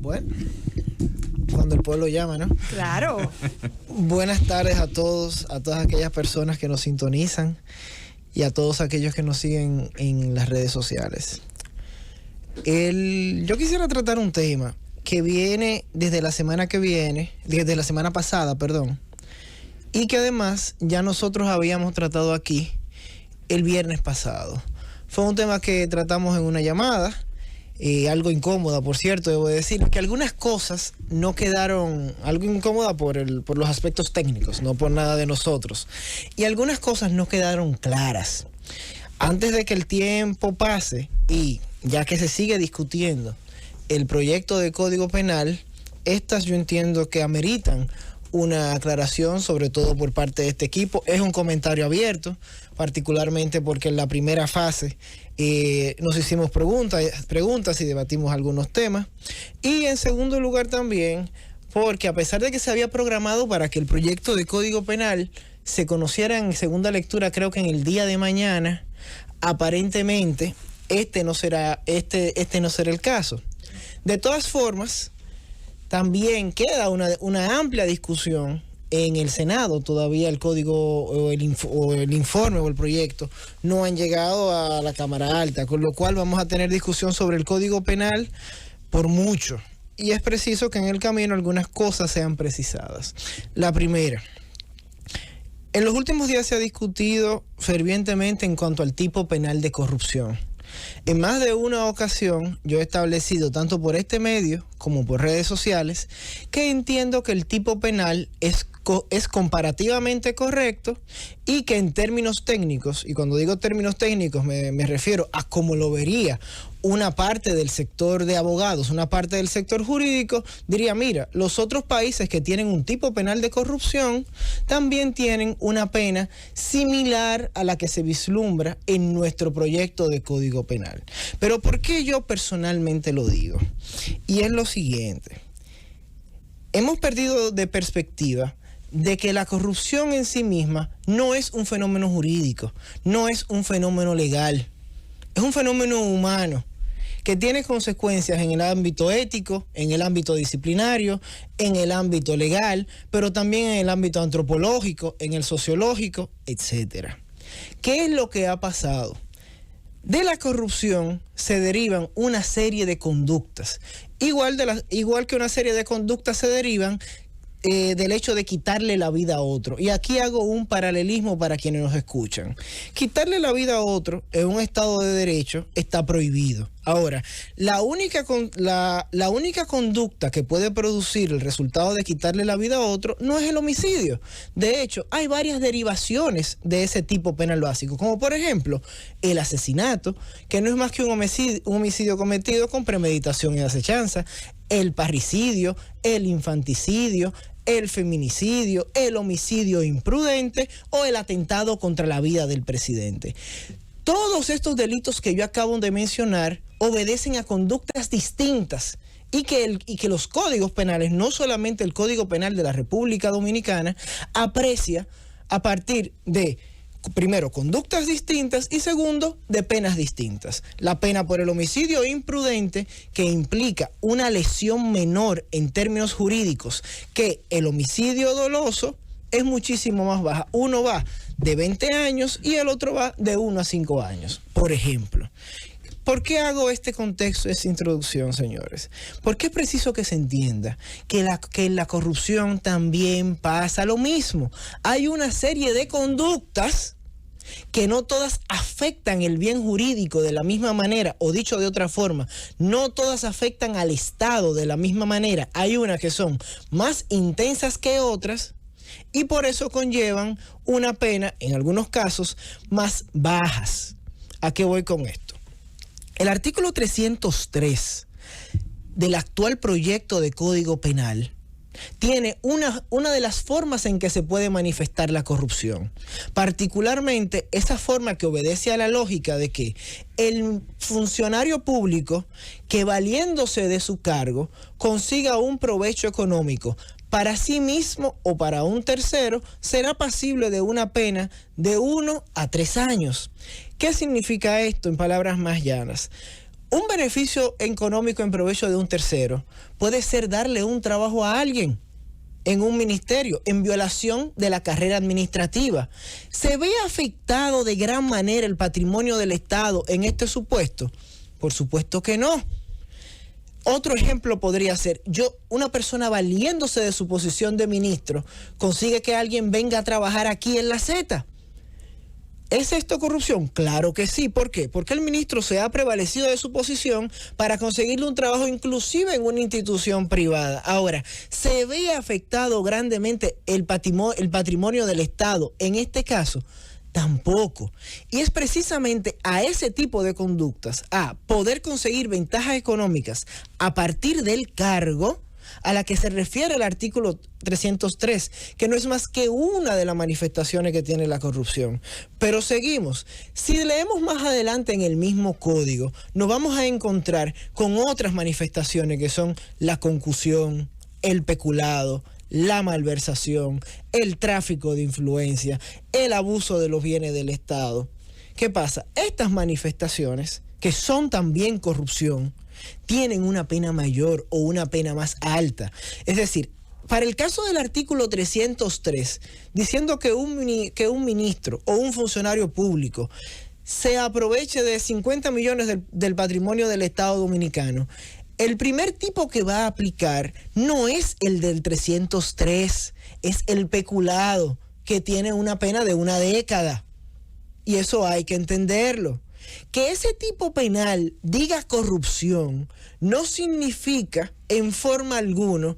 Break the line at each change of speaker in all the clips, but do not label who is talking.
Bueno, cuando el pueblo llama, ¿no?
Claro.
Buenas tardes a todos, a todas aquellas personas que nos sintonizan y a todos aquellos que nos siguen en las redes sociales. Yo quisiera tratar un tema que viene desde la semana pasada, y que además ya nosotros habíamos tratado aquí el viernes pasado. Fue un tema que tratamos en una llamada, algo incómoda, por cierto, debo decir, que algunas cosas no quedaron, algo incómoda por los aspectos técnicos, no por nada de nosotros, y algunas cosas no quedaron claras. Antes de que el tiempo pase, y ya que se sigue discutiendo el proyecto de Código Penal, estas yo entiendo que ameritan una aclaración, sobre todo por parte de este equipo. Es un comentario abierto, particularmente porque en la primera fase nos hicimos preguntas y debatimos algunos temas. Y en segundo lugar también, porque a pesar de que se había programado para que el proyecto de Código Penal se conociera en segunda lectura, creo que en el día de mañana, aparentemente este no será el caso. De todas formas, también queda una amplia discusión en el Senado. Todavía el código o el informe o el proyecto no han llegado a la Cámara Alta, con lo cual vamos a tener discusión sobre el Código Penal por mucho. Y es preciso que en el camino algunas cosas sean precisadas. La primera, en los últimos días se ha discutido fervientemente en cuanto al tipo penal de corrupción. En más de una ocasión yo he establecido, tanto por este medio como por redes sociales, que entiendo que el tipo penal es comparativamente correcto y que en términos técnicos, y cuando digo términos técnicos me refiero a cómo lo vería una parte del sector de abogados, una parte del sector jurídico, diría, mira, los otros países que tienen un tipo penal de corrupción también tienen una pena similar a la que se vislumbra en nuestro proyecto de Código Penal. Pero ¿por qué yo personalmente lo digo? Y es lo siguiente. Hemos perdido de perspectiva de que la corrupción en sí misma no es un fenómeno jurídico, no es un fenómeno legal, es un fenómeno humano que tiene consecuencias en el ámbito ético, en el ámbito disciplinario, en el ámbito legal, pero también en el ámbito antropológico, en el sociológico, etc. ¿Qué es lo que ha pasado? De la corrupción se derivan una serie de conductas, igual que una serie de conductas se derivan del hecho de quitarle la vida a otro. Y aquí hago un paralelismo para quienes nos escuchan. Quitarle la vida a otro en un Estado de Derecho está prohibido. Ahora, la única conducta que puede producir el resultado de quitarle la vida a otro no es el homicidio. De hecho, hay varias derivaciones de ese tipo penal básico, como por ejemplo el asesinato, que no es más que un homicidio cometido con premeditación y acechanza, el parricidio, el infanticidio, el feminicidio, el homicidio imprudente o el atentado contra la vida del presidente. Todos estos delitos que yo acabo de mencionar obedecen a conductas distintas y que los códigos penales, no solamente el Código Penal de la República Dominicana, aprecia a partir de, primero, conductas distintas y segundo, de penas distintas. La pena por el homicidio imprudente, que implica una lesión menor en términos jurídicos que el homicidio doloso, es muchísimo más baja. Uno va de 20 años y el otro va de 1 a 5 años, por ejemplo. ¿Por qué hago este contexto, esta introducción, señores? Porque es preciso que se entienda que en la corrupción también pasa lo mismo. Hay una serie de conductas que no todas afectan el bien jurídico de la misma manera, o dicho de otra forma, no todas afectan al Estado de la misma manera. Hay unas que son más intensas que otras y por eso conllevan una pena, en algunos casos, más bajas. ¿A qué voy con esto? El artículo 303 del actual proyecto de Código Penal tiene una de las formas en que se puede manifestar la corrupción. Particularmente esa forma que obedece a la lógica de que el funcionario público, que valiéndose de su cargo, consiga un provecho económico para sí mismo o para un tercero, será pasible de una pena de 1 a 3 años. ¿Qué significa esto en palabras más llanas? Un beneficio económico en provecho de un tercero puede ser darle un trabajo a alguien en un ministerio, en violación de la carrera administrativa. ¿Se ve afectado de gran manera el patrimonio del Estado en este supuesto? Por supuesto que no. Otro ejemplo podría ser, una persona valiéndose de su posición de ministro, consigue que alguien venga a trabajar aquí en la Z. ¿Es esto corrupción? Claro que sí. ¿Por qué? Porque el ministro se ha prevalecido de su posición para conseguirle un trabajo inclusive en una institución privada. Ahora, ¿se ve afectado grandemente el patrimonio del Estado en este caso? Tampoco. Y es precisamente a ese tipo de conductas, a poder conseguir ventajas económicas a partir del cargo, a la que se refiere el artículo 303, que no es más que una de las manifestaciones que tiene la corrupción. Pero seguimos. Si leemos más adelante en el mismo código, nos vamos a encontrar con otras manifestaciones que son la concusión, el peculado, la malversación, el tráfico de influencia, el abuso de los bienes del Estado. ¿Qué pasa? Estas manifestaciones, que son también corrupción, tienen una pena mayor o una pena más alta. Es decir, para el caso del artículo 303, diciendo que un ministro o un funcionario público se aproveche de 50 millones del patrimonio del Estado dominicano, el primer tipo que va a aplicar no es el del 303, es el peculado, que tiene una pena de 1 década. Y eso hay que entenderlo. Que ese tipo penal diga corrupción no significa en forma alguna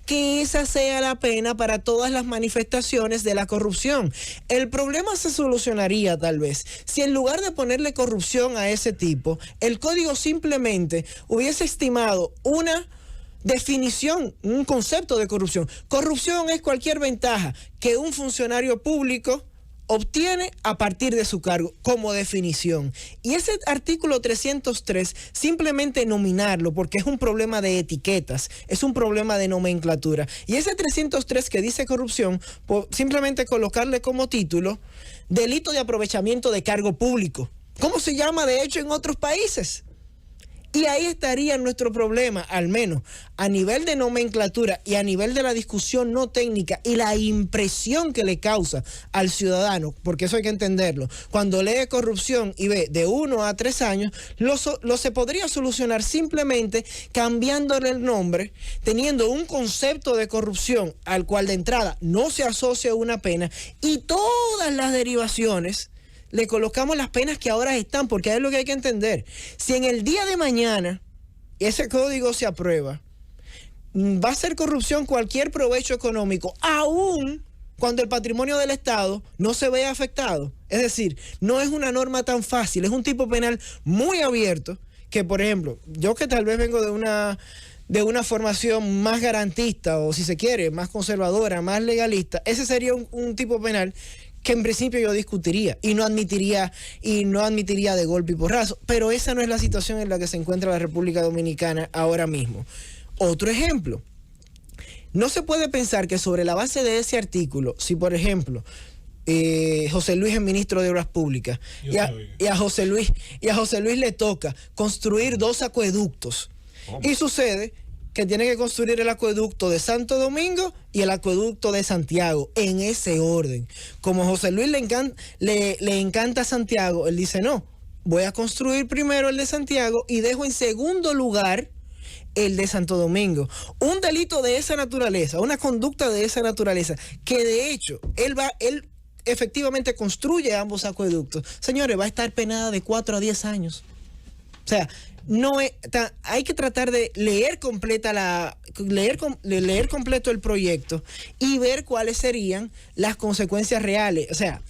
que esa sea la pena para todas las manifestaciones de la corrupción. El problema se solucionaría tal vez si en lugar de ponerle corrupción a ese tipo, el código simplemente hubiese estimado una definición, un concepto de corrupción. Corrupción es cualquier ventaja que un funcionario público obtiene a partir de su cargo, como definición. Y ese artículo 303, simplemente nominarlo, porque es un problema de etiquetas, es un problema de nomenclatura. Y ese 303 que dice corrupción, simplemente colocarle como título, delito de aprovechamiento de cargo público, como se llama de hecho en otros países. Y ahí estaría nuestro problema, al menos a nivel de nomenclatura y a nivel de la discusión no técnica y la impresión que le causa al ciudadano, porque eso hay que entenderlo. Cuando lee corrupción y ve de 1 a 3 años, lo se podría solucionar simplemente cambiándole el nombre, teniendo un concepto de corrupción al cual de entrada no se asocia una pena y todas las derivaciones. Le colocamos las penas que ahora están, porque es lo que hay que entender. Si en el día de mañana ese código se aprueba, va a ser corrupción cualquier provecho económico, aún cuando el patrimonio del Estado no se vea afectado. Es decir, no es una norma tan fácil, es un tipo penal muy abierto, que por ejemplo, yo que tal vez vengo de una formación más garantista, o si se quiere, más conservadora, más legalista, ese sería un tipo penal que en principio yo discutiría y no admitiría de golpe y porrazo, pero esa no es la situación en la que se encuentra la República Dominicana ahora mismo. Otro ejemplo, no se puede pensar que sobre la base de ese artículo, si por ejemplo José Luis es ministro de Obras Públicas y a José Luis le toca construir 2 acueductos, y sucede que tiene que construir el acueducto de Santo Domingo y el acueducto de Santiago, en ese orden. Como a José Luis le encanta Santiago, él dice, no, voy a construir primero el de Santiago y dejo en segundo lugar el de Santo Domingo. Un delito de esa naturaleza, una conducta de esa naturaleza, que de hecho, él efectivamente construye ambos acueductos, señores, va a estar penada de 4 a 10 años. O sea, hay que tratar de leer completo el proyecto y ver cuáles serían las consecuencias reales. O sea,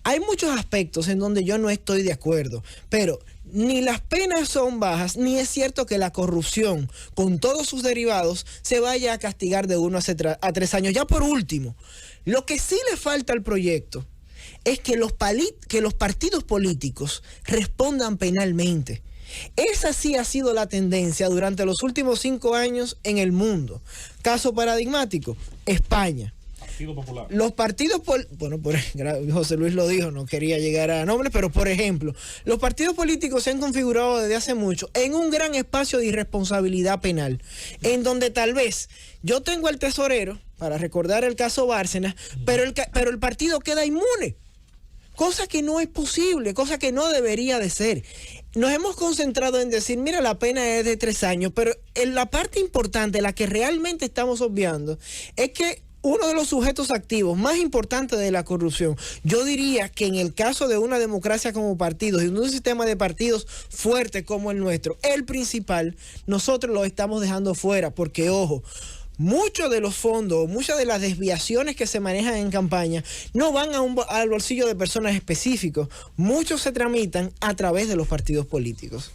hay muchos aspectos en donde yo no estoy de acuerdo, pero ni las penas son bajas, ni es cierto que la corrupción, con todos sus derivados, se vaya a castigar de 1 a 3 años. Ya por último, lo que sí le falta al proyecto es que los partidos políticos respondan penalmente. Esa sí ha sido la tendencia durante los últimos 5 años en el mundo. Caso paradigmático, España.
Partido Popular.
Los partidos, bueno, José Luis lo dijo, no quería llegar a nombres, pero por ejemplo, los partidos políticos se han configurado desde hace mucho en un gran espacio de irresponsabilidad penal, en donde tal vez yo tengo al tesorero, para recordar el caso Bárcenas, pero el partido queda inmune. Cosa que no es posible, cosa que no debería de ser. Nos hemos concentrado en decir, mira, la pena es de 3 años, pero en la parte importante, la que realmente estamos obviando, es que uno de los sujetos activos más importantes de la corrupción, yo diría que en el caso de una democracia como partidos y un sistema de partidos fuerte como el nuestro, el principal, nosotros lo estamos dejando fuera, porque ojo, muchos de los fondos, muchas de las desviaciones que se manejan en campaña no van al bolsillo de personas específicos. Muchos se tramitan a través de los partidos políticos.